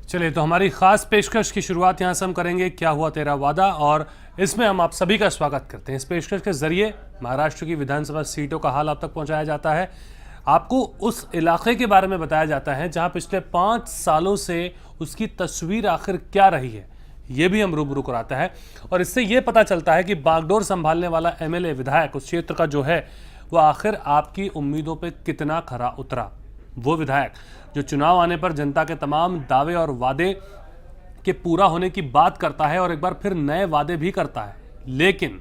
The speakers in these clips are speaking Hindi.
चलिए तो हमारी खास पेशकश की शुरुआत यहाँ से हम करेंगे, क्या हुआ तेरा वादा, और इसमें हम आप सभी का स्वागत करते हैं। इस पेशकश के जरिए महाराष्ट्र की विधानसभा सीटों का हाल आप तक पहुँचाया जाता है। आपको उस इलाके के बारे में बताया जाता है जहाँ पिछले 5 सालों से उसकी तस्वीर आखिर क्या रही है, ये भी हम रूबरू कराता है। और इससे ये पता चलता है कि बागडोर संभालने वाला एमएलए विधायक उस क्षेत्र का जो है वो आखिर आपकी उम्मीदों पे कितना खरा उतरा। वो विधायक जो चुनाव आने पर जनता के तमाम दावे और वादे के पूरा होने की बात करता है और एक बार फिर नए वादे भी करता है, लेकिन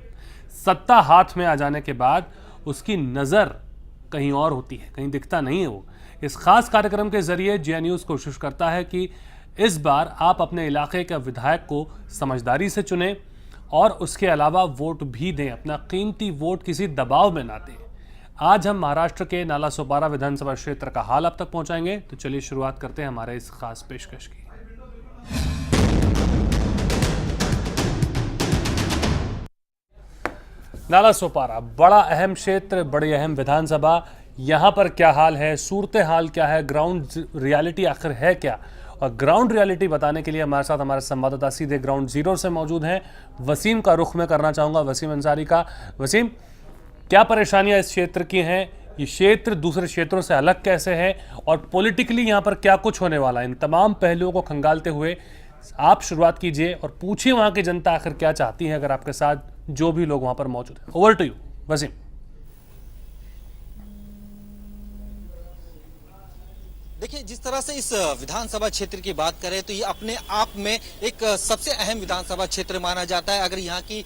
सत्ता हाथ में आ जाने के बाद उसकी नज़र कहीं और होती है, कहीं दिखता नहीं है। वो इस खास कार्यक्रम के जरिए जिया न्यूज़ कोशिश करता है कि इस बार आप अपने इलाके के विधायक को समझदारी से चुनें और उसके अलावा वोट भी दें, अपना कीमती वोट किसी दबाव में ना दें। आज हम महाराष्ट्र के नालासोपारा विधानसभा क्षेत्र का हाल आप तक पहुंचाएंगे, तो चलिए शुरुआत करते हैं हमारे इस खास पेशकश की। नालासोपारा बड़ा अहम क्षेत्र, बड़ी अहम विधानसभा। यहाँ पर क्या हाल है, सूरत हाल क्या है, ग्राउंड रियलिटी आखिर है क्या, और ग्राउंड रियलिटी बताने के लिए हमारे साथ हमारे संवाददाता सीधे ग्राउंड जीरो से मौजूद हैं। वसीम का रुख मैं करना चाहूँगा, वसीम अंसारी का। वसीम, क्या परेशानियां इस क्षेत्र की हैं, ये क्षेत्र दूसरे क्षेत्रों से अलग कैसे है, और पॉलिटिकली यहाँ पर क्या कुछ होने वाला है, इन तमाम पहलुओं को खंगालते हुए आप शुरुआत कीजिए और पूछिए वहाँ की जनता आखिर क्या चाहती है, अगर आपके साथ जो भी लोग वहाँ पर मौजूद हैं। Over to you Wasim. देखिए, जिस तरह से इस विधानसभा क्षेत्र की बात करें तो ये अपने आप में एक सबसे अहम विधानसभा क्षेत्र माना जाता है। अगर यहाँ की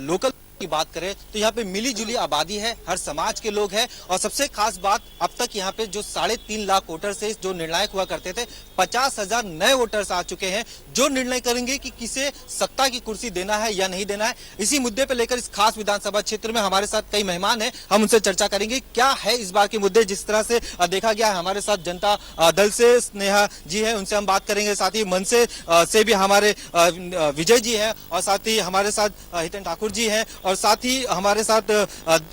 लोकल की बात करें तो यहाँ पे मिली जुली आबादी है, हर समाज के लोग हैं। और सबसे खास बात, अब तक यहाँ पे जो 3.5 लाख वोटर से जो निर्णायक हुआ करते थे, 50,000 नए वोटर्स आ चुके हैं जो निर्णय करेंगे कि किसे सत्ता की कुर्सी देना है या नहीं देना है। इसी मुद्दे पे लेकर इस खास विधानसभा क्षेत्र में हमारे साथ कई मेहमान हैं, हम उनसे चर्चा करेंगे क्या है इस बार के मुद्दे। जिस तरह से देखा गया है, हमारे साथ जनता दल से स्नेहा जी है, उनसे हम बात करेंगे। साथ ही मन से भी हमारे विजय जी हैं, और साथ ही हमारे साथ हितेन ठाकुर जी हैं, और साथ ही हमारे साथ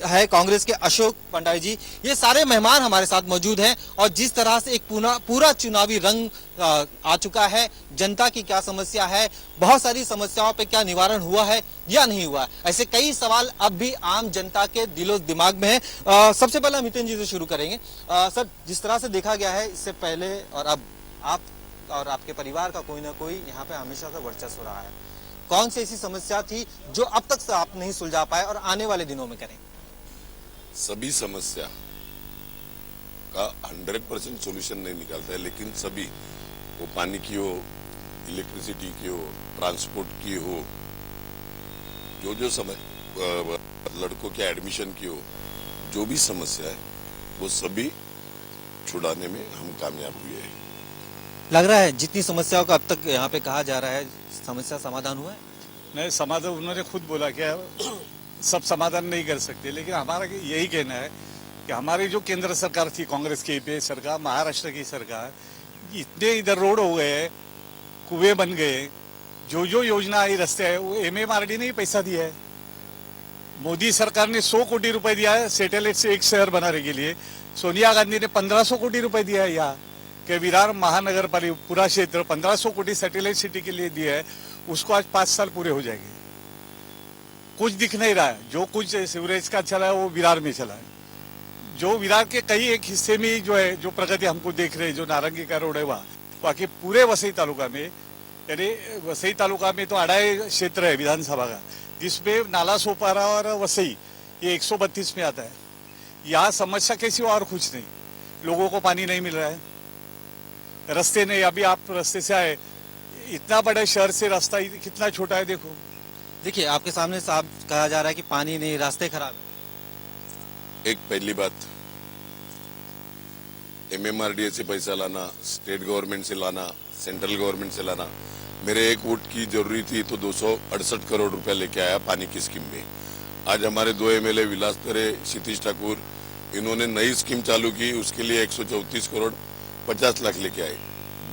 है कांग्रेस के अशोक पंडारी जी। ये सारे मेहमान हमारे साथ मौजूद हैं। और जिस तरह से एक पूरा चुनावी रंग आ चुका है, जनता की क्या समस्या है, बहुत सारी समस्याओं पे क्या निवारण हुआ है या नहीं हुआ है, ऐसे कई सवाल अब भी आम जनता के दिलो दिमाग में है। सबसे पहले हम हितेन जी से शुरू करेंगे। सर, जिस तरह से देखा गया है, इससे पहले और अब आप और आपके परिवार का कोई ना कोई यहाँ पे हमेशा से वर्चस्व रहा है। कौन सी ऐसी समस्या थी जो अब तक से आप नहीं सुलझा पाए और आने वाले दिनों में करें? सभी समस्या का 100% सॉल्यूशन नहीं निकालता है, लेकिन सभी, वो पानी की हो, इलेक्ट्रिसिटी की हो, ट्रांसपोर्ट की हो, जो समय लड़कों के एडमिशन की हो, जो भी समस्या है वो सभी छुड़ाने में हम कामयाब हुए हैं। लग रहा है जितनी समस्याओं का अब तक यहाँ पे कहा जा रहा है, समस्या समाधान हुआ है? नहीं, समाधान उन्होंने खुद बोला कि सब समाधान नहीं कर सकते, लेकिन हमारा यही कहना है कि हमारी जो केंद्र सरकार थी, कांग्रेस की यूपीए सरकार, महाराष्ट्र की सरकार, इतने इधर रोड हो गए, कुएं बन गए, जो योजना आई, रास्ते है, वो एमएमआरडी ने ही पैसा दिया है। मोदी सरकार ने 100 कोटी रुपए दिया है सैटेलाइट से एक शहर बनाने के लिए। सोनिया गांधी ने 1500 कोटी रुपए दिया है यहाँ के विरार महानगर पालिका पूरा क्षेत्र 1500 कोटी सैटेलाइट सिटी के लिए दिया है। उसको आज 5 साल पूरे हो जाएंगे, कुछ दिख नहीं रहा है। जो कुछ सीवरेज का चला है वो विरार में चला है। जो विरार के कई एक हिस्से में जो है, जो प्रगति हमको देख रहे हैं, जो नारंगी का रोड है वहाँ, बाकी पूरे वसई तालुका में, यानी वसई तालुका में तो अढ़ाई क्षेत्र है विधानसभा का, जिसमें नालासोपारा और वसई ये 132 में आता है। यहाँ समस्या कैसी और कुछ नहीं, लोगों को पानी नहीं मिल रहा है, रास्ते नहीं। अभी आप रास्ते से आए, इतना बड़े शहर से रास्ता कितना छोटा है, देखो। देखिए, आपके सामने साहब कहा जा रहा है कि पानी नहीं, रास्ते खराब है। एक पहली बात, एमएमआरडीए से पैसा लाना, स्टेट गवर्नमेंट से लाना, सेंट्रल गवर्नमेंट से लाना। मेरे एक वोट की जरूरी थी तो 268 करोड़ रुपया लेके आया पानी की स्कीम में। आज हमारे 2 एमएलए विलास तरे, क्षितिज ठाकुर, इन्होंने नई स्कीम चालू की, उसके लिए 134 करोड़ 50 लाख लेके आए।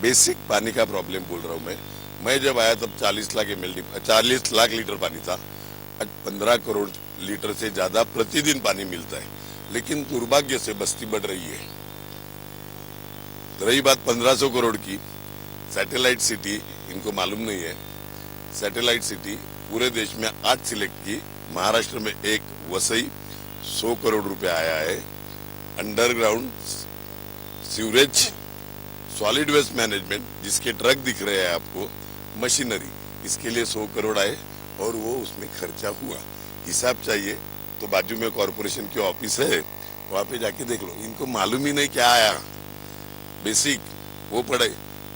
बेसिक पानी का प्रॉब्लम बोल रहा हूँ मैं जब आया तब 40 लाख लीटर पानी था। आज 15 करोड़ लीटर से ज्यादा प्रतिदिन पानी मिलता है, लेकिन दुर्भाग्य से बस्ती बढ़ रही है। रही बात 1500 करोड़ की, सैटेलाइट सिटी इनको मालूम नहीं है। सैटेलाइट सिटी पूरे देश में आज सिलेक्ट की, महाराष्ट्र में एक वसई 100 करोड़ रुपए आया है। Underground sewerage, solid waste management, जिसके ट्रक दिख रहे हैं आपको, मशीनरी, इसके लिए 100 करोड़ आए और वो उसमें खर्चा हुआ। हिसाब चाहिए तो बाजू में कॉर्पोरेशन की ऑफिस है, वहां पे जाके देख लो। इनको मालूम ही नहीं क्या आया। बेसिक वो पढ़े,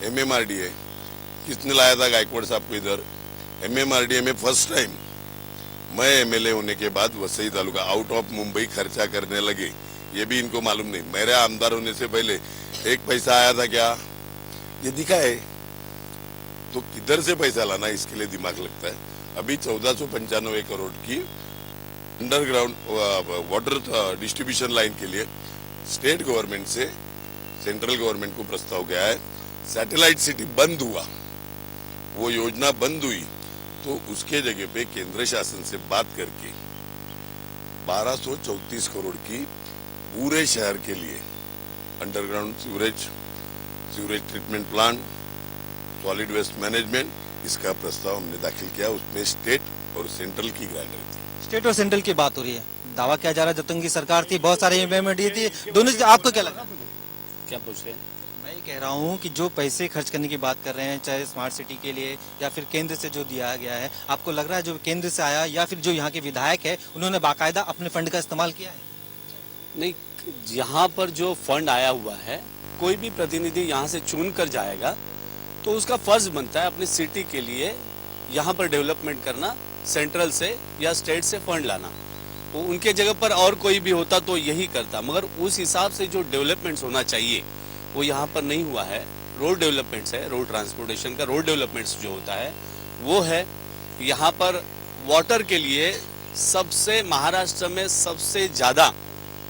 MMRDA किसने लाया था गायकवाड़ साहब को इधर? MMRDA में फर्स्ट टाइम मैं MLA होने के बाद वसई तालुका आउट ऑफ मुंबई खर्चा करने लगे। ये भी इनको मालूम नहीं। मेरे आमदार होने से पहले एक पैसा आया था क्या, ये दिखा है? तो किधर से पैसा लाना, इसके लिए दिमाग लगता है। अभी 1495 करोड़ की अंडरग्राउंड वाटर डिस्ट्रीब्यूशन लाइन के लिए स्टेट गवर्नमेंट से सेंट्रल गवर्नमेंट को प्रस्ताव गया है। सैटेलाइट सिटी बंद हुआ, वो योजना बंद हुई, तो उसके जगह पे केंद्र शासन से बात करके 1234 करोड़ की पूरे शहर के लिए underground sewerage treatment plant, solid waste management, इसका प्रस्ताव हमने दाखिल किया। उसमें स्टेट और सेंट्रल की ग्रांट रहती। स्टेट और सेंट्रल की बात हो रही है, दावा किया जा रहा है जब तक की सरकार थी बहुत सारे MMRDA थी, दोनों से आपको क्या लगा? क्या पूछ रहे हैं? मैं ये कह रहा हूँ कि जो पैसे खर्च करने की बात कर रहे हैं, चाहे स्मार्ट सिटी के लिए या फिर केंद्र से जो दिया गया है, आपको लग रहा है जो केंद्र से आया या फिर जो यहाँ के विधायक है उन्होंने बाकायदा अपने फंड का इस्तेमाल किया है? नहीं, यहाँ पर जो फंड आया हुआ है, कोई भी प्रतिनिधि यहाँ से चुन कर जाएगा तो उसका फर्ज बनता है अपनी सिटी के लिए यहाँ पर डेवलपमेंट करना, सेंट्रल से या स्टेट से फंड लाना। तो उनके जगह पर और कोई भी होता तो यही करता, मगर उस हिसाब से जो डेवलपमेंट्स होना चाहिए वो यहाँ पर नहीं हुआ है। रोड डेवलपमेंट्स है, रोड ट्रांसपोर्टेशन का रोड डेवलपमेंट्स जो होता है वो है। यहाँ पर वाटर के लिए सबसे महाराष्ट्र में सबसे ज्यादा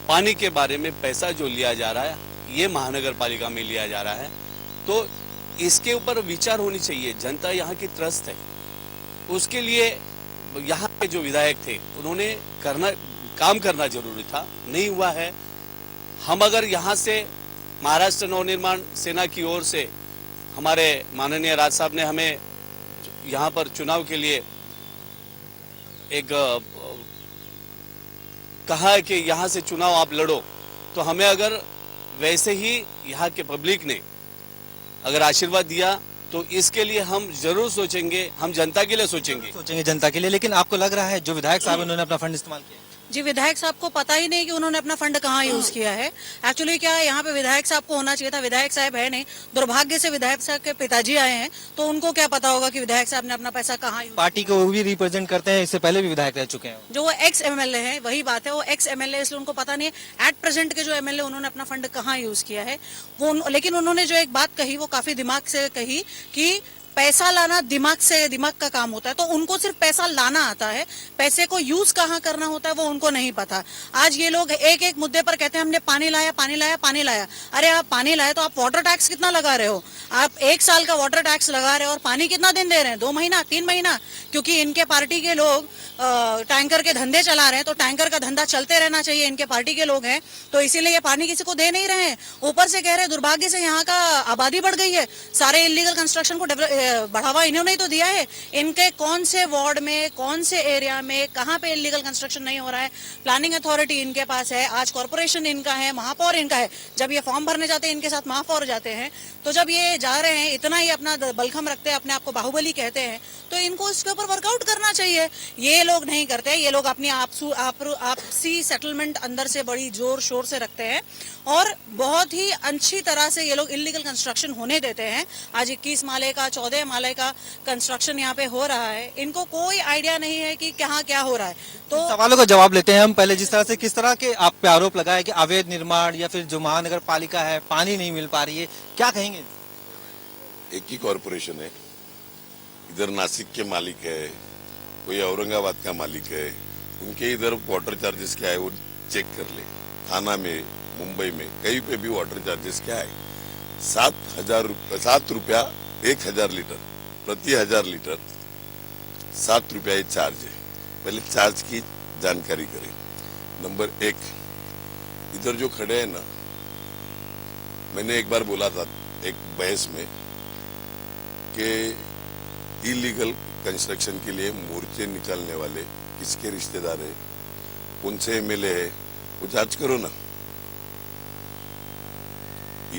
पानी के बारे में पैसा जो लिया जा रहा है, ये महानगर पालिका में लिया जा रहा है। तो इसके ऊपर विचार होनी चाहिए। जनता यहाँ की त्रस्त है, उसके लिए यहाँ के जो विधायक थे उन्होंने काम करना जरूरी था, नहीं हुआ है। हम अगर यहाँ से महाराष्ट्र नवनिर्माण सेना की ओर से हमारे माननीय राज साहब ने हमें यहाँ पर चुनाव के लिए एक कहा है कि यहाँ से चुनाव आप लड़ो, तो हमें अगर वैसे ही यहाँ के पब्लिक ने अगर आशीर्वाद दिया तो इसके लिए हम जरूर सोचेंगे, हम जनता के लिए सोचेंगे जनता के लिए। लेकिन आपको लग रहा है जो विधायक साहब उन्होंने अपना फंड इस्तेमाल किया? जी, विधायक साहब को पता ही नहीं कि उन्होंने अपना फंड कहाँ यूज किया है। एक्चुअली क्या है, यहाँ पे विधायक साहब को होना चाहिए था, विधायक साहब है नहीं। दुर्भाग्य से विधायक साहब के पिताजी आए हैं, तो उनको क्या पता होगा कि विधायक साहब ने अपना पैसा कहाँ यूज। पार्टी को वो भी रिप्रेजेंट करते हैं, इससे पहले भी विधायक रह चुके हैं। जो वो एक्स MLA है, वही बात है, वो एक्स MLA, इसलिए उनको पता नहीं है एट प्रेजेंट के जो MLA उन्होंने अपना फंड कहाँ यूज किया है वो। लेकिन उन्होंने जो एक बात कही वो काफी दिमाग से कही कि पैसा लाना दिमाग का काम होता है। तो उनको सिर्फ पैसा लाना आता है, पैसे को यूज कहाँ करना होता है वो उनको नहीं पता। आज ये लोग एक एक मुद्दे पर कहते हैं हमने पानी लाया पानी लाया पानी लाया। अरे आप पानी लाए तो आप वाटर टैक्स कितना लगा रहे हो? आप 1 साल का वाटर टैक्स लगा रहे हो और पानी कितना दिन दे रहे हैं? 2 महीना 3 महीना? क्योंकि इनके पार्टी के लोग टैंकर के धंधे चला रहे हैं, तो टैंकर का धंधा चलते रहना चाहिए, इनके पार्टी के लोग हैं, तो इसीलिए ये पानी किसी को दे नहीं रहे हैं। ऊपर से कह रहे हैं दुर्भाग्य से यहाँ का आबादी बढ़ गई है, सारे इलीगल कंस्ट्रक्शन को बढ़ावा इन्होंने ही तो दिया है। इनके कौन से वार्ड में, कौन से एरिया में, कहाँ पे इलीगल कंस्ट्रक्शन नहीं हो रहा है? प्लानिंग अथॉरिटी इनके पास है, आज कॉर्पोरेशन इनका है, महापौर इनका है। जब ये फॉर्म भरने जाते हैं इनके साथ महापौर जाते हैं, तो जब ये जा रहे हैं इतना ही अपना बलखम रखते हैं, अपने आप को बाहुबली कहते हैं, तो इनको इसके ऊपर वर्कआउट करना चाहिए। ये लोग नहीं करते, ये लोग अपनी आपसी सेटलमेंट अंदर से बड़ी जोर शोर से रखते हैं और बहुत ही अच्छी तरह से ये लोग इलीगल कंस्ट्रक्शन होने देते हैं। आज 21 माले का 14 माले का कंस्ट्रक्शन यहाँ पे हो रहा है, इनको कोई आइडिया नहीं है कि कहाँ क्या हो रहा है। तो सवालों का जवाब लेते हैं हम। पहले जिस तरह से किस तरह के आप पे आरोप लगाए कि अवैध निर्माण या फिर जो महानगर पालिका है पानी नहीं मिल पा रही है, क्या कहेंगे? एक ही कॉरपोरेशन है, इधर नासिक के मालिक है, कोई औरंगाबाद का मालिक है, उनके इधर वाटर चार्जेस क्या है वो चेक कर ले। थाना में, मुंबई में कहीं पे भी वाटर चार्जेस क्या है? 7 रुपया 1000 लीटर प्रति 1000 लीटर 7 रुपया ये चार्ज है। पहले चार्ज की जानकारी करें। नंबर 1, इधर जो खड़े हैं ना, मैंने एक बार बोला था एक बहस में के इलीगल कंस्ट्रक्शन के लिए मोर्चे निकालने वाले किसके रिश्तेदार है, कौन से एमएलए है, वो जांच करो ना।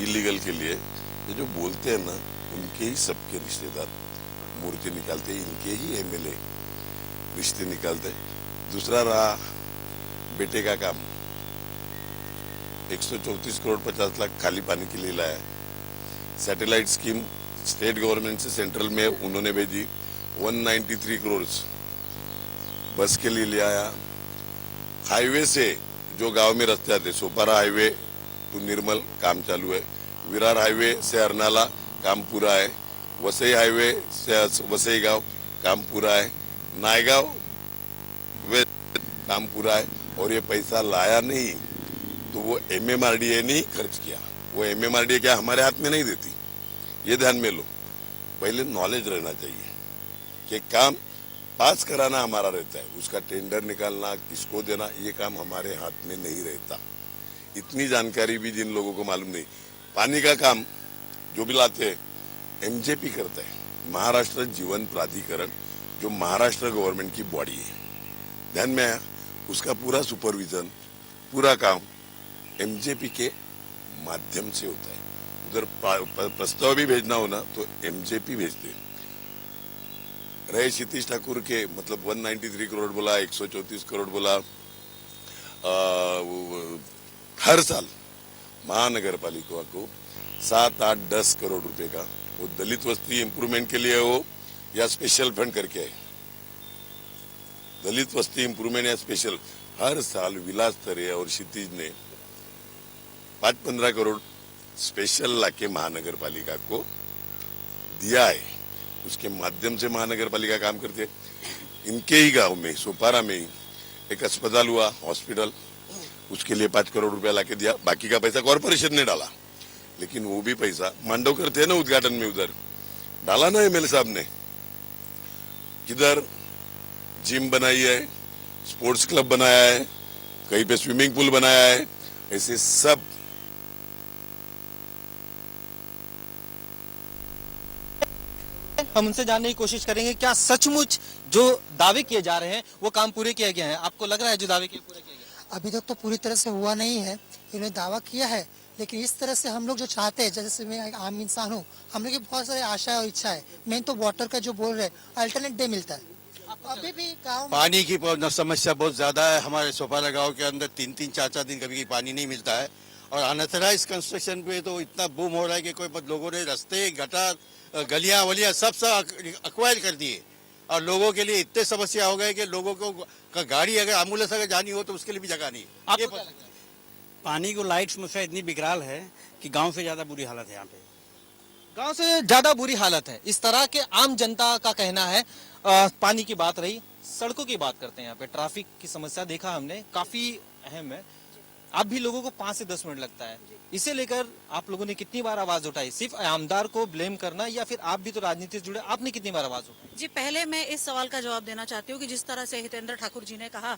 इलीगल के लिए ये जो बोलते हैं ना, उनके ही सबके रिश्तेदार मूर्ति निकालते, इनके ही एमएलए रिश्ते निकालते। दूसरा रहा बेटे का काम, 134 करोड़ 50 लाख खाली पानी के लिए लाया। सैटेलाइट स्कीम स्टेट गवर्नमेंट से सेंट्रल में उन्होंने भेजी, 193 करोड़ बस के लिए ले आया। हाईवे से जो गांव में रास्ते आते, सोपारा हाईवे टू निर्मल काम चालू है, विरार हाईवे से अरनाला काम पूरा है, वसई हाईवे से वसई गांव काम पूरा है, नायगांव वे काम पूरा है। और ये पैसा लाया नहीं तो वो एमएमआरडीए ने खर्च किया। वो एमएमआरडीए क्या हमारे हाथ में नहीं देती, ये ध्यान में लो। पहले नॉलेज रहना चाहिए कि काम पास कराना हमारा रहता है, उसका टेंडर निकालना, किसको देना, ये काम हमारे हाथ में नहीं रहता। इतनी जानकारी भी जिन लोगों को मालूम नहीं। पानी का काम जो भी लाते हैं एमजेपी करता है, महाराष्ट्र जीवन प्राधिकरण, जो महाराष्ट्र गवर्नमेंट की बॉडी है, ध्यान में आया, उसका पूरा सुपरविजन, पूरा काम एमजेपी के माध्यम से होता है। उधर प्रस्ताव भी भेजना हो ना तो एमजेपी भेजते हैं। रहे क्षितिज ठाकुर के, मतलब 193 करोड़ बोला, 134 करोड़ बोला, हर साल महानगर पालिका को 7, 8, 10 करोड़ रुपए का वो दलित वस्ती इंप्रूवमेंट के लिए हो या स्पेशल फंड करके है, दलित वस्ती इंप्रूवमेंट या स्पेशल, हर साल विलास तरे और क्षितिज ने 5-15 करोड़ स्पेशल लाके महानगर पालिका को दिया है। उसके माध्यम से महानगर पालिका काम करते। इनके ही गांव में, सोपारा में ही एक अस्पताल हुआ, हॉस्पिटल, उसके लिए 5 करोड़ रुपया लाके दिया। बाकी का पैसा कॉर्पोरेशन ने डाला, लेकिन वो भी पैसा मांडव करते हैं ना उद्घाटन में, उधर डाला ना एमएलए साहब ने। किधर जिम बनाई है, स्पोर्ट्स क्लब बनाया है, कहीं पे स्विमिंग पूल बनाया है, ऐसे सब। हम उनसे जानने की कोशिश करेंगे क्या सचमुच जो दावे किए जा रहे हैं वो काम पूरे किए गए हैं। आपको लग रहा है जो दावे किए पूरे किए गए? अभी तक तो पूरी तरह से हुआ नहीं है, इन्होंने दावा किया है, लेकिन इस तरह से हम लोग जो चाहते हैं, जैसे मैं एक आम इंसान हूँ, हम लोग की बहुत सारी आशा और इच्छा है। मेन तो वाटर का जो बोल रहे हैं, अल्टरनेट डे मिलता है। अभी भी गाँव पानी की समस्या बहुत ज्यादा है। हमारे सोपारा गांव के अंदर 3-3, 4-4 दिन कभी पानी नहीं मिलता है। और अनथराइज कंस्ट्रक्शन पे तो इतना बूम हो रहा है कि कोई लोगों ने रास्ते, गटर, गलियां वलियां सब अक्वायर कर दिए। और लोगों के लिए इतने समस्या हो गए कि लोगों को गाड़ी अगर एम्बुलेंस अगर जानी हो तो उसके लिए भी जगह नहीं। आपको क्या लगता है? पानी को लाइट समस्या इतनी बिकराल है कि गांव से ज्यादा बुरी हालत है यहाँ पे। गांव से ज्यादा बुरी हालत है, इस तरह के आम जनता का कहना है। पानी की बात रही, सड़कों की बात करते हैं। यहाँ पे ट्रैफिक की समस्या देखा हमने, काफी अहम है। अब भी लोगों को 5 से 10 मिनट लगता है। इसे लेकर आप लोगों ने कितनी बार आवाज उठाई? सिर्फ आमदार को ब्लेम करना, या फिर आप भी तो राजनीति से जुड़े, आपने कितनी बार आवाज उठाई? जी, पहले मैं इस सवाल का जवाब देना चाहती हूँ कि जिस तरह से हितेंद्र ठाकुर जी ने कहा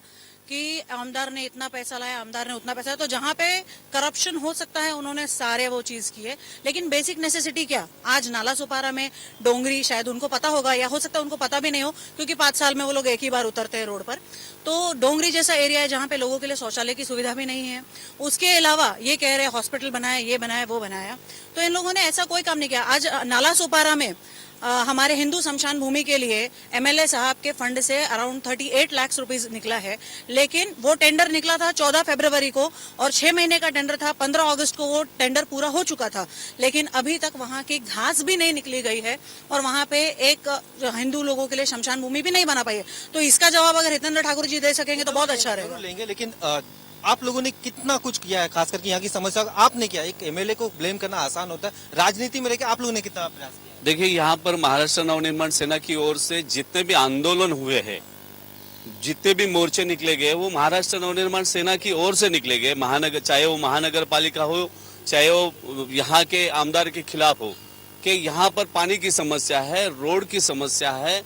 कि आमदार ने इतना पैसा लाया, आमदार ने उतना पैसा लाया, तो जहाँ पे करप्शन हो सकता है उन्होंने सारे वो चीज की है। लेकिन बेसिक नेसेसिटी क्या? आज नाला सुपारा में डोंगरी, शायद उनको पता होगा, या हो सकता है उनको पता भी नहीं हो, क्योंकि 5 साल में वो लोग एक ही बार उतरते हैं रोड पर। तो डोंगरी जैसा एरिया है जहाँ पे लोगों के लिए शौचालय की सुविधा भी नहीं है। उसके अलावा ये कह रहे हैं हॉस्पिटल बनाया, ये बनाया, वो बनाया, तो इन लोगों ने ऐसा कोई काम नहीं किया। आज नाला सुपारा में हमारे हिंदू शमशान भूमि के लिए एमएलए साहब के फंड से अराउंड 38 लाख रुपीस निकला है, लेकिन वो टेंडर निकला था 14 फरवरी को और 6 महीने का टेंडर था। 15 अगस्त को वो टेंडर पूरा हो चुका था, लेकिन अभी तक वहाँ की घास भी नहीं निकली गई है और वहाँ पे एक हिंदू लोगों के लिए शमशान भूमि भी नहीं बना पाई है। तो इसका जवाब अगर हितेंद्र ठाकुर जी दे सकेंगे तो बहुत अच्छा रहेगा। लेंगे, लेकिन आप लोगों ने कितना कुछ किया है, खास करके यहाँ की समस्या आपने किया। एक एमएलए को ब्लेम करना आसान होता है, राजनीति में रहकर आप लोगों ने कितना प्रयास किया? देखिए, यहाँ पर महाराष्ट्र नवनिर्माण सेना की ओर से जितने भी आंदोलन हुए हैं, जितने भी मोर्चे निकले गए, वो महाराष्ट्र नवनिर्माण सेना की ओर से निकले गए। महानगर, चाहे वो महानगर पालिका हो, चाहे वो यहाँ के आमदार के खिलाफ हो, कि यहाँ पर पानी की समस्या है, रोड की समस्या है,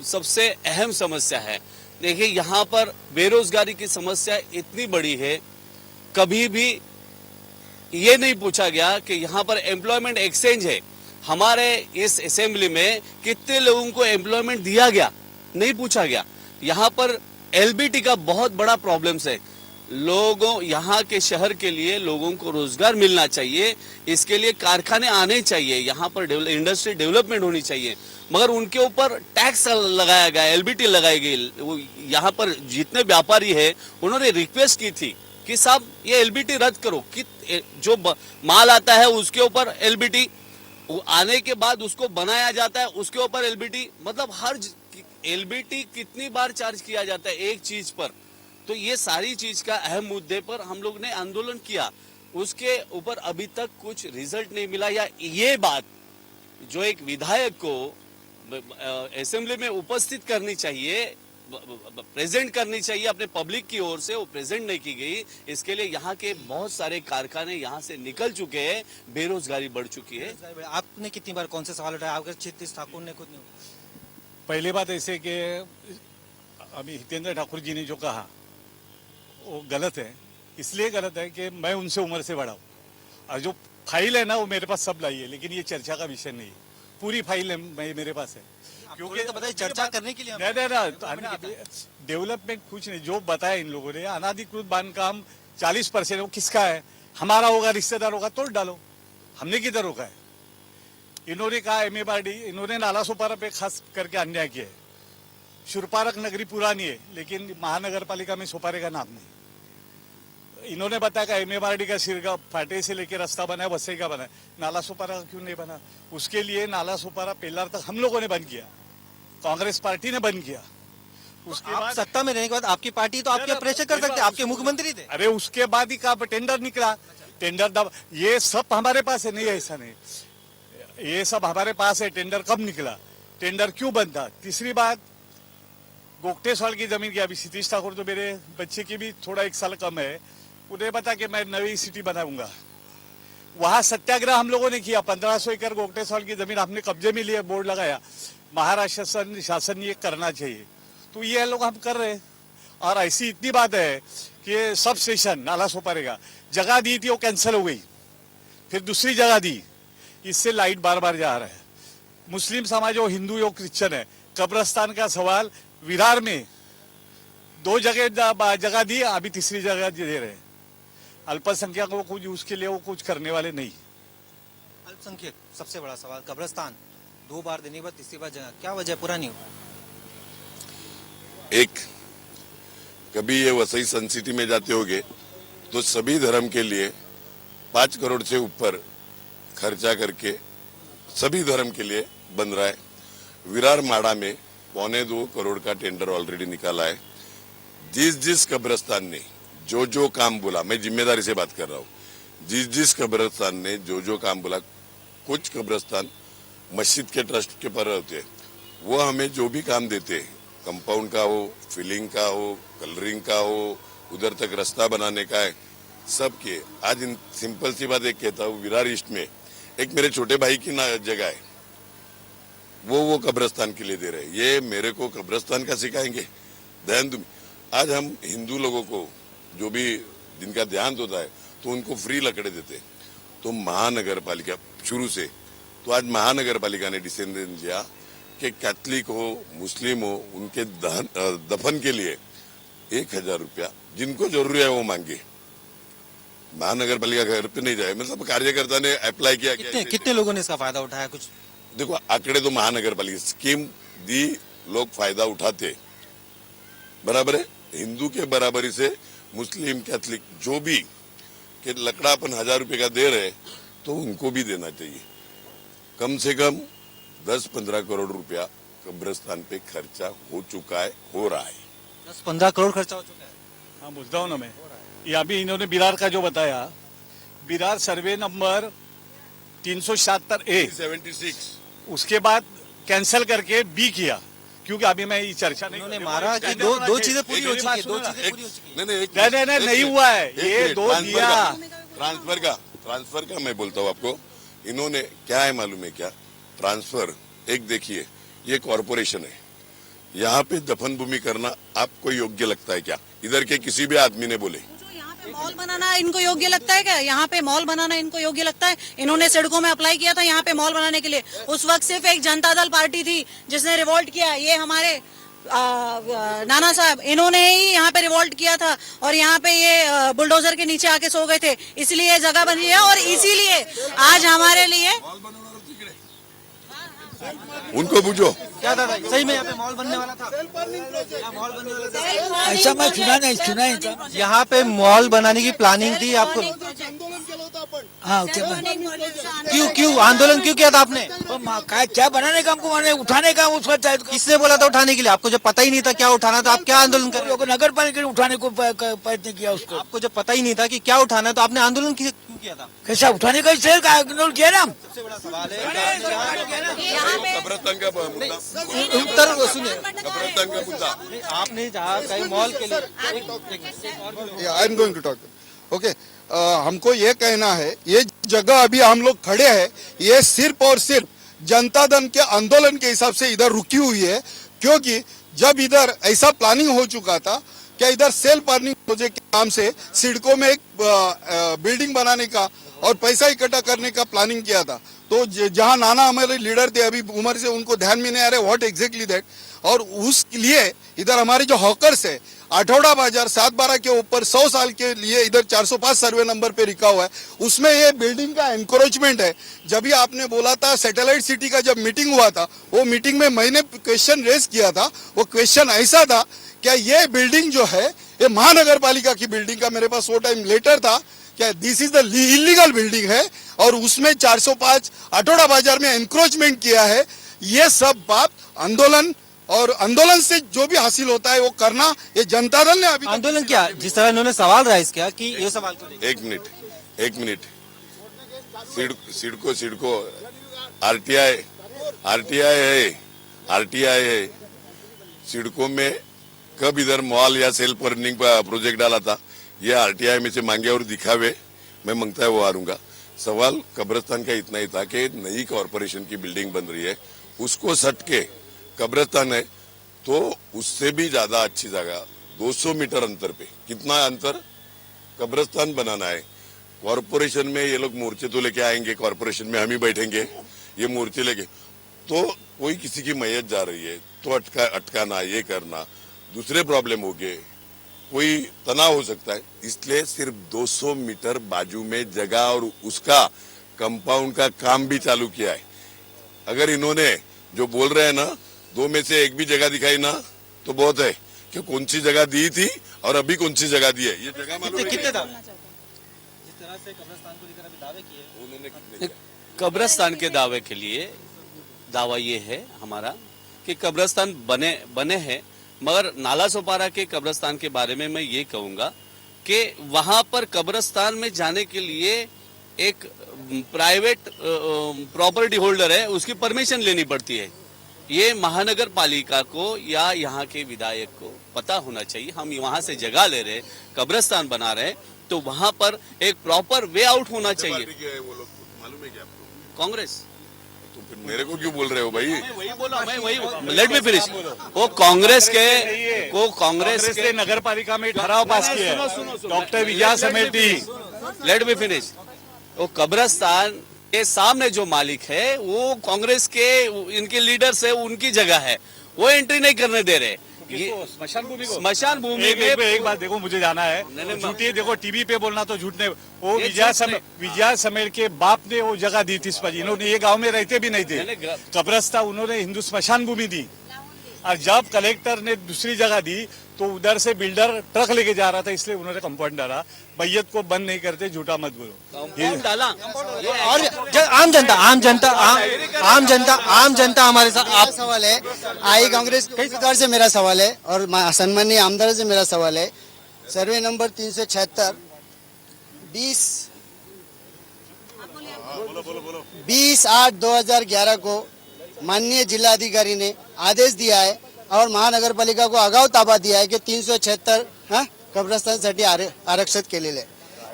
सबसे अहम समस्या है। देखिए, यहाँ पर बेरोजगारी की समस्या इतनी बड़ी है, कभी भी ये नहीं पूछा गया कि यहाँ पर एम्प्लॉयमेंट एक्सचेंज है। हमारे इस असेंबली में कितने लोगों को एम्प्लॉयमेंट दिया गया, नहीं पूछा गया। यहाँ पर एलबीटी का बहुत बड़ा प्रॉब्लम्स है। लोगों, यहाँ के शहर के लिए लोगों को रोजगार मिलना चाहिए, इसके लिए कारखाने आने चाहिए, यहाँ पर इंडस्ट्री डेवलपमेंट होनी चाहिए, मगर उनके ऊपर टैक्स लगाया गया, एलबीटी लगाई गई। वो यहाँ पर जितने व्यापारी है उन्होंने रिक्वेस्ट की थी कि साहब ये एलबीटी रद्द करो, कि जो माल आता है उसके ऊपर एलबीटी, आने के बाद उसको बनाया जाता है उसके ऊपर एलबीटी, मतलब हर एलबीटी कितनी बार चार्ज किया जाता है एक चीज पर। तो ये सारी चीज का अहम मुद्दे पर हम लोग ने आंदोलन किया, उसके ऊपर अभी तक कुछ रिजल्ट नहीं मिला। या ये बात जो एक विधायक को असेंबली में उपस्थित करनी चाहिए, प्रेजेंट करनी चाहिए अपने पब्लिक की ओर से, वो प्रेजेंट नहीं की गई। इसके लिए यहाँ के बहुत सारे कारखाने यहाँ से निकल चुके हैं, बेरोजगारी बढ़ चुकी है। आपने कितनी बार कौन से सवाल उठाया, अगर क्षितिज ठाकुर ने खुद नहीं? पहली बात ऐसे कि अभी हितेंद्र ठाकुर जी ने जो कहा वो गलत है। इसलिए गलत है कि मैं उनसे उम्र से बड़ा हूँ, और जो फाइल है ना वो मेरे पास सब लाई है, लेकिन ये चर्चा का विषय नहीं है। पूरी फाइल है मेरे पास है, क्योंकि तो बताइए चर्चा करने के लिए डेवलपमेंट कुछ नहीं। जो बताया इन लोगों ने, अनाधिकृत बांधकाम 40% वो किसका है? हमारा होगा, रिश्तेदार होगा, तोड़ डालो। हमने किधर रोका है? इन्होंने कहा एमएबारडी, इन्होंने नाला सोपारा पे खास करके अन्याय किया है। शुरपारक नगरी पुरानी है, लेकिन महानगर पालिका में सोपारे का नाम नहीं। इन्होंने बताया कि एमएबारडी का सिरगा फाटे से लेकर रास्ता बना है, वसई का बना है, नाला सोपारा का क्यों नहीं बना? उसके लिए नाला सोपारा पेलार तक हम लोगों ने बंद किया, कांग्रेस पार्टी ने बंद किया। उसके आप बाद सत्ता में रहने के बाद आपकी पार्टी तो आपके प्रेशर कर सकते, आपके मुख्यमंत्री थे। अरे उसके बाद ही कहा टेंडर निकला, टेंडर दब, ये सब हमारे पास है, नहीं ऐसा नहीं, ये सब हमारे पास है। टेंडर कब निकला, टेंडर क्यों बंद था? तीसरी बात, गोगटेसवाल की जमीन की, अभी सतीश ठाकुर तो मेरे बच्चे की भी थोड़ा 1 साल कम है, उन्हें बता कि मैं नई सिटी बनाऊंगा। वहां सत्याग्रह हम लोगों ने किया, 1500 एकड़ गोगटेसवाल की जमीन हमने कब्जे में लिया, बोर्ड लगाया, महाराष्ट्र शासन ये करना चाहिए, तो ये लोग हम कर रहे हैं। और ऐसी इतनी बात है कि सब स्टेशन नाला सोपारे का जगह दी थी, वो कैंसिल हो गई, फिर दूसरी जगह दी, इससे लाइट बार बार जा रहा है। मुस्लिम समाज हो, हिंदू हो, क्रिश्चियन है, कब्रस्तान का सवाल विरार में 2 जगह दी, अभी तीसरी जगह दे रहे हैं। अल्पसंख्यकों को कुछ, उसके लिए वो कुछ करने वाले नहीं। अल्पसंख्यक सबसे बड़ा सवाल, कब्रस्तान 2 बार देने के बाद तीसरी बार जगह, क्या वजह पूरा नहीं हुआ? एक, कभी ये वसई सन सिटी में जाते होगे तो सभी धर्म के लिए 5 करोड़ से ऊपर खर्चा करके सभी धर्म के लिए बन रहा है। विरार माड़ा में 1.25 करोड़ का टेंडर ऑलरेडी निकाला है। जिस कब्रस्तान ने जो काम बोला, मैं जिम्मेदारी से बात कर रहा हूँ, जिस कब्रस्तान ने जो काम बोला, कुछ कब्रस्तान मस्जिद के ट्रस्ट के पर होते हैं, वो हमें जो भी काम देते हैं, कंपाउंड का हो, फिलिंग का हो, कलरिंग का हो, उधर तक रास्ता बनाने का है, सब के। आज सिंपल सी बात एक कहता हूँ, विरार ईस्ट में एक मेरे छोटे भाई की जगह है, वो कब्रस्तान के लिए दे रहे हैं। ये मेरे को कब्रस्तान का सिखाएंगे? ध्यान तुम, आज हम हिंदू लोगों को जो भी जिनका ध्यान होता है तो उनको फ्री लकड़े देते, तो महानगर पालिका शुरू से, तो आज महानगर पालिका ने डिसीजन लिया कि कैथलिक हो, मुस्लिम हो, उनके दफन के लिए 1000 रुपया जिनको जरूरी है वो मांगे। महानगर पालिका घर पे नहीं जाए, मतलब कार्यकर्ता ने अप्लाई किया। कितने लोगों ने इसका फायदा उठाया? कुछ देखो, आंकड़े तो महानगर पालिका स्कीम दी, लोग फायदा उठाते, बराबर है। हिंदू के बराबरी से मुस्लिम, कैथलिक जो भी कि लकड़ा अपन 1000 रुपए का दे रहे, तो उनको भी देना चाहिए। कम से कम 10-15 करोड़ रुपया कब्रिस्तान पे खर्चा हो चुका है, हो रहा है। 10-15 करोड़ खर्चा हो चुका है। हाँ, बोलता हूँ ना मैं। ये अभी इन्होंने बिरार का जो बताया, बिरार सर्वे नंबर 376A 76 उसके बाद कैंसिल करके बी किया, क्योंकि अभी मैं ये चर्चा नहीं, उन्होंने मारा कि दो चीजें पूरी हो चुकी है, 2 चीजें पूरी हो चुकी है। नहीं हुआ है, ये 2 दिया। ट्रांसफर का मैं बोलता हूँ आपको, इन्होंने क्या है मालूम है क्या? ट्रांसफर एक देखिए, ये कॉरपोरेशन है, यहाँ पे दफन भूमि करना आपको योग्य लगता है क्या? इधर के किसी भी आदमी ने बोले, मॉल बनाना इनको योग्य लगता है क्या? यहाँ पे मॉल बनाना इनको योग्य लगता है? इन्होंने सड़कों में अप्लाई किया था यहाँ पे मॉल बनाने के लिए। उस वक्त सिर्फ एक जनता दल पार्टी थी जिसने रिवोल्ट किया। ये हमारे नाना साहब, इन्होंने ही यहाँ पे रिवोल्ट किया था और यहाँ पे ये बुलडोजर के नीचे आके सो गए थे, इसलिए जगह बनी है और इसीलिए आज हमारे लिए उनको पूछो। क्या दादा सही में यहाँ पे मॉल बनने वाला था? यहाँ मॉल बनने वाला था? ऐसा मैं सुना नहीं था। यहाँ पे मॉल बनाने की प्लानिंग थी आपको? हाँ क्यों आंदोलन क्यों किया था आपने? क्या बनाने का हमको माने उठाने का उसका किसने बोला था उठाने के लिए? आपको जब पता ही नहीं था क्या उठाना था, आप क्या आंदोलन कर रहे हो? नगर पालिका ने उठाने को प्रयत्न किया उसको। आपको जब पता ही नहीं था कि क्या उठाना है तो आपने आंदोलन क्यों किया था? कैसा उठाने का शहर का आंदोलन किया ना। सबसे बड़ा सवाल है कब्रस्तान का मुद्दा, उत्तर सुनिए। कब्रस्तान का मुद्दा आपने जहाँ कहीं मॉल के लिए I am going to talk. Okay, हमको ये कहना है, ये जगह अभी हम लोग खड़े हैं, ये सिर्फ और सिर्फ जनता दल के आंदोलन के हिसाब से इधर रुकी हुई है, क्योंकि जब इधर ऐसा प्लानिंग हो चुका था क्या इधर सेल पार्किंग प्रोजेक्ट के नाम से सिडको में एक बिल्डिंग बनाने का और पैसा इकट्ठा करने का प्लानिंग किया था। तो जहां नाना हमारे लीडर थे, अभी उम्र से उनको ध्यान में नहीं आ रहे व्हाट एग्जैक्टली दैट, और उसके लिए इधर हमारे जो हॉकर्स है आठौड़ा बाजार 7-12 के ऊपर 100 साल के लिए इधर 405 सर्वे नंबर पे लिखा हुआ है, उसमें ये बिल्डिंग का एनक्रोचमेंट है। जब भी आपने बोला था सैटेलाइट सिटी का जब मीटिंग हुआ था, वो मीटिंग में मैंने क्वेश्चन रेज किया था। वो क्वेश्चन ऐसा था, क्या ये बिल्डिंग जो है ये महानगर पालिका की बिल्डिंग का, मेरे पास वो टाइम लेटर था, क्या this is the illegal building है और उसमें 405 आठौड़ा बाजार में एनक्रोचमेंट किया है। ये सब बात आंदोलन और आंदोलन से जो भी हासिल होता है वो करना, ये जनता दल ने अभी आंदोलन किया। जिस तरह इन्होंने सवाल राइज किया कि ये सवाल को लेकर- एक मिनट सिडको आरटीआई है। सिडको में कब इधर मॉल या सेल पर्निंग प्रोजेक्ट डाला था? ये आरटीआई में से मांगे और दिखावे, मैं मांगता है वो हारूंगा। सवाल कब्रिस्तान का इतना ही था कि नई कॉरपोरेशन की बिल्डिंग बन रही है, उसको सट के कब्रिस्तान है, तो उससे भी ज्यादा अच्छी जगह 200 मीटर अंतर पे, कितना अंतर, कब्रिस्तान बनाना है। कॉरपोरेशन में ये लोग मोर्चे तो लेके आएंगे, कॉरपोरेशन में हम ही बैठेंगे, ये मोर्चे लेके, तो कोई किसी की मैयत जा रही है तो अटकाना, ये करना, दूसरे प्रॉब्लम हो गए, कोई तनाव हो सकता है, इसलिए सिर्फ 200 मीटर बाजू में जगह और उसका कंपाउंड का काम भी चालू किया है। अगर इन्होंने जो बोल रहे हैं ना, 2 में से एक भी जगह दिखाई ना तो बहुत है कि कौन सी जगह दी थी और अभी कौन सी जगह दी है, ये जगह मालूम है? कितने दावे? जिस तरह से कब्रिस्तान को लेकर अभी दावे किए उन्होंने कितने किया? कब्रिस्तान के दावे के लिए दावा ये है हमारा कि कब्रिस्तान बने हैं, मगर नाला सोपारा के कब्रिस्तान के बारे में मैं ये कहूंगा कि वहां पर कब्रिस्तान में जाने के लिए एक प्राइवेट प्रॉपर्टी होल्डर है, उसकी परमिशन लेनी पड़ती है। ये महानगर पालिका को या यहाँ के विधायक को पता होना चाहिए। हम वहां से जगह ले रहे, कब्रिस्तान बना रहे, तो वहां पर एक प्रॉपर वे आउट होना चाहिए। वो लोग मालूम है क्या आपको? कांग्रेस, तो फिर मेरे को क्यों बोल रहे हो भाई? Late me finish. वो कांग्रेस के नगर पालिका में ठहराव पास किया है डॉक्टर विजया समेटी। Let me finish. वो कब्रिस्तान के सामने जो मालिक है वो कांग्रेस के इनके लीडर्स है, उनकी जगह है, वो एंट्री नहीं करने दे रहे। ये स्मशान भूमि में एक बात देखो, मुझे जाना है, झूठी देखो, टीवी पे बोलना तो झूठ नहीं। वो विजया समेट के बाप ने वो जगह दी थी इस पर, इन्होंने ये गांव में रहते भी नहीं थे, कब्रिस्तान उन्होंने हिंदू स्मशान भूमि दी। और जब कलेक्टर ने दूसरी जगह दी तो उधर से बिल्डर ट्रक लेके जा रहा था, इसलिए उन्होंने कंपाउंड डाला। मैयत को बंद नहीं करते, झूठा मत बोलो। डाला और आम जनता हमारे साथ। आप सवाल है, आई कांग्रेस कई प्रकार से मेरा सवाल है और सम्मानीय आमदार से मेरा सवाल है। सर्वे नंबर 376 20/8/2011 को माननीय जिलाधिकारी ने आदेश दिया है और महानगरपालिका को आगाऊ ताबा दिया आहे की 376 कब्रस्तानसाठी आरक्षित केलेले आहे।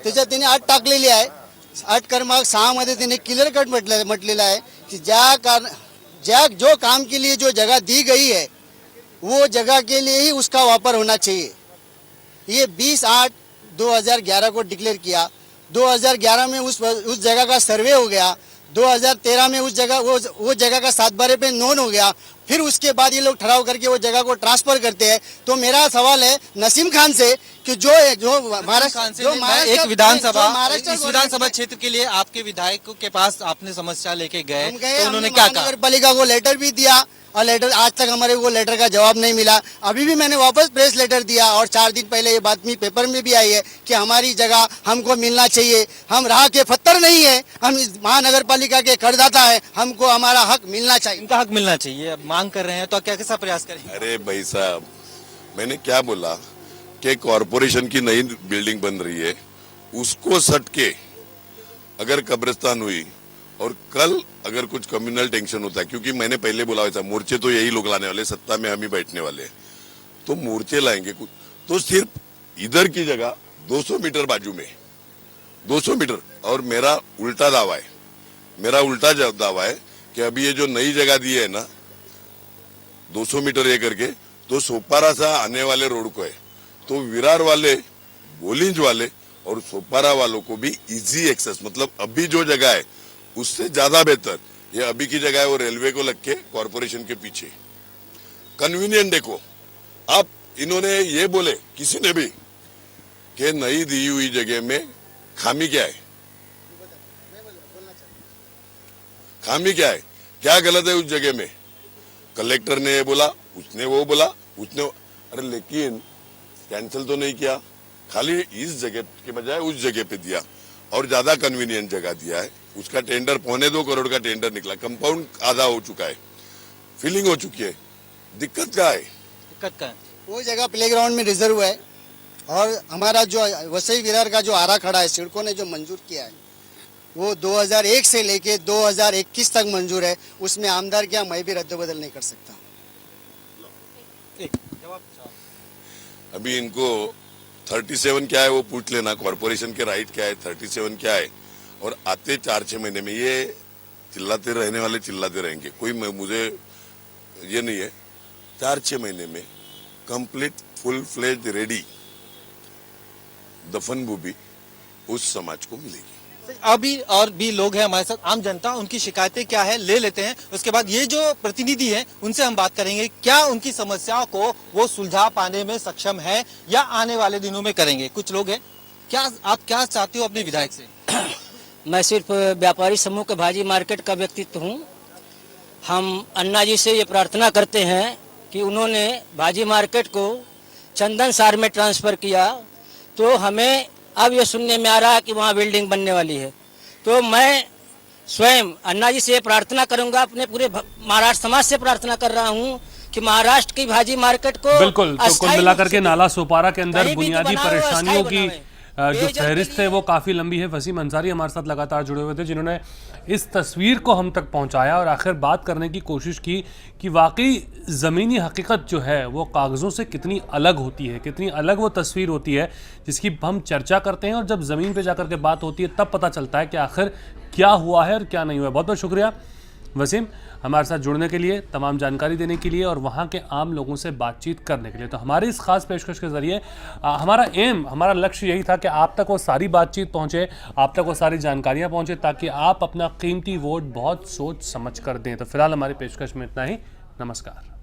त्याच्यात त्यांनी 8 टाकलेली आहे। 8 क्रमांक 6 मध्ये त्यांनी क्लियर कट म्हटलेला आहे की जो काम के लिए जो जगह दी गई है वो जगह के लिए ही उसका वापर होना चाहिए। ये 2011 को डिक्लेयर किया, 2011 में उस जगह का सर्वे हो गया, 2013 में उस जगह वो जगह का 7/12 पे नोन हो गया, फिर उसके बाद ये लोग ठहराव करके वो जगह को ट्रांसफर करते हैं। तो मेरा सवाल है नसीम खान से कि जो एक विधानसभा क्षेत्र के लिए आपके विधायकों के पास आपने समस्या लेके गए तो उन्होंने क्या कहा? नगर पालिका को लेटर भी दिया और लेटर आज तक हमारे को लेटर का जवाब नहीं मिला। अभी भी मैंने वापस प्रेस लेटर दिया और 4 दिन पहले ये बात में पेपर में भी आई है कि हमारी जगह हमको मिलना चाहिए। हम राह के पत्थर नहीं है, हम इस महानगर पालिका के करदाता है, हमको हमारा हक मिलना चाहिए। इनका हक मिलना चाहिए, मांग कर रहे हैं तो क्या कैसा प्रयास करेंगे? अरे भाई साहब, मैंने क्या बोला कि कॉरपोरेशन की नई बिल्डिंग बन रही है, उसको सट के अगर कब्रिस्तान हुई और कल अगर कुछ कम्युनल टेंशन होता है, क्योंकि मैंने पहले बोला था मोर्चे तो यही लोग लाने वाले, सत्ता में हम ही बैठने वाले, तो मोर्चे लाएंगे कुछ तो सिर्फ इधर की जगह 200 मीटर बाजू में 200 मीटर। और मेरा उल्टा दावा है कि अभी ये जो नई जगह दी है ना 200 मीटर ये करके, तो सोपारा से आने वाले रोड को है, तो विरार वाले, बोलिंज वाले और सोपारा वालों को भी इजी एक्सेस, मतलब अभी जो जगह है उससे ज्यादा बेहतर ये अभी की जगह है, वो रेलवे को लग के कॉर्पोरेशन के पीछे कन्वीनियंट। देखो आप, इन्होंने ये बोले किसी ने भी कि नई दी हुई जगह में खामी क्या है, खामी क्या है, क्या गलत है उस जगह में? कलेक्टर ने ये बोला, उसने वो बोला, अरे लेकिन कैंसिल तो नहीं किया, खाली इस जगह के बजाय उस जगह पे दिया और ज्यादा कन्वीनियंट जगह दिया है। उसका टेंडर 2.25 करोड़ का टेंडर निकला, कंपाउंड आधा हो चुका है, फिलिंग हो चुकी है। दिक्कत क्या है? वो जगह प्लेग्राउंड में रिजर्व है और हमारा जो वसई विरार का जो आरा खड़ा है, सिडको ने जो मंजूर किया है वो 2001 से लेके 2021 तक मंजूर है। उसमें आमदार क्या, मैं भी रद्द बदल नहीं कर सकता। अभी इनको 37 क्या है वो पूछ लेना, कॉर्पोरेशन के राइट क्या है, 37 क्या है। और आते 4-6 महीने में ये चिल्लाते रहने वाले चिल्लाते रहेंगे, कोई मुझे ये नहीं है। 4-6 महीने में कंप्लीट फुल फ्लेज रेडी दफन भूमि उस समाज को मिलेगी। अभी और भी लोग हैं हमारे साथ, आम जनता, उनकी शिकायतें क्या है ले लेते हैं। उसके बाद ये जो प्रतिनिधि हैं उनसे हम बात करेंगे, क्या उनकी समस्याओं को वो सुलझा पाने में सक्षम है या आने वाले दिनों में करेंगे। कुछ लोग हैं, क्या आप क्या चाहते हो अपने विधायक से? मैं सिर्फ व्यापारी समूह के भाजी मार्केट का व्यक्तित्व हूँ। हम अन्ना जी से ये प्रार्थना करते हैं कि उन्होंने भाजी मार्केट को चंदन सार में ट्रांसफर किया, तो हमें अब ये सुनने में आ रहा है कि वहाँ बिल्डिंग बनने वाली है। तो मैं स्वयं अन्ना जी से प्रार्थना करूंगा, अपने पूरे महाराष्ट्र समाज से प्रार्थना कर रहा हूँ कि महाराष्ट्र की भाजी मार्केट को बिल्कुल, तो कुल मिलाकर के नाला सोपारा के अंदर बुनियादी परेशानियों की जो फहरिस्त है वो काफ़ी लंबी है। वसीम अंसारी हमारे साथ लगातार जुड़े हुए थे, जिन्होंने इस तस्वीर को हम तक पहुंचाया और आखिर बात करने की कोशिश की कि वाकई ज़मीनी हकीकत जो है वो कागज़ों से कितनी अलग होती है, कितनी अलग वो तस्वीर होती है जिसकी हम चर्चा करते हैं, और जब ज़मीन पे जाकर के बात होती है तब पता चलता है कि आखिर क्या हुआ है और क्या नहीं हुआ है। बहुत बहुत शुक्रिया वसीम हमारे साथ जुड़ने के लिए, तमाम जानकारी देने के लिए और वहाँ के आम लोगों से बातचीत करने के लिए। तो हमारी इस खास पेशकश के ज़रिए हमारा लक्ष्य यही था कि आप तक वो सारी बातचीत पहुँचे, आप तक वो सारी जानकारियाँ पहुँचे, ताकि आप अपना कीमती वोट बहुत सोच समझ कर दें। तो फिलहाल हमारी पेशकश में इतना ही। नमस्कार।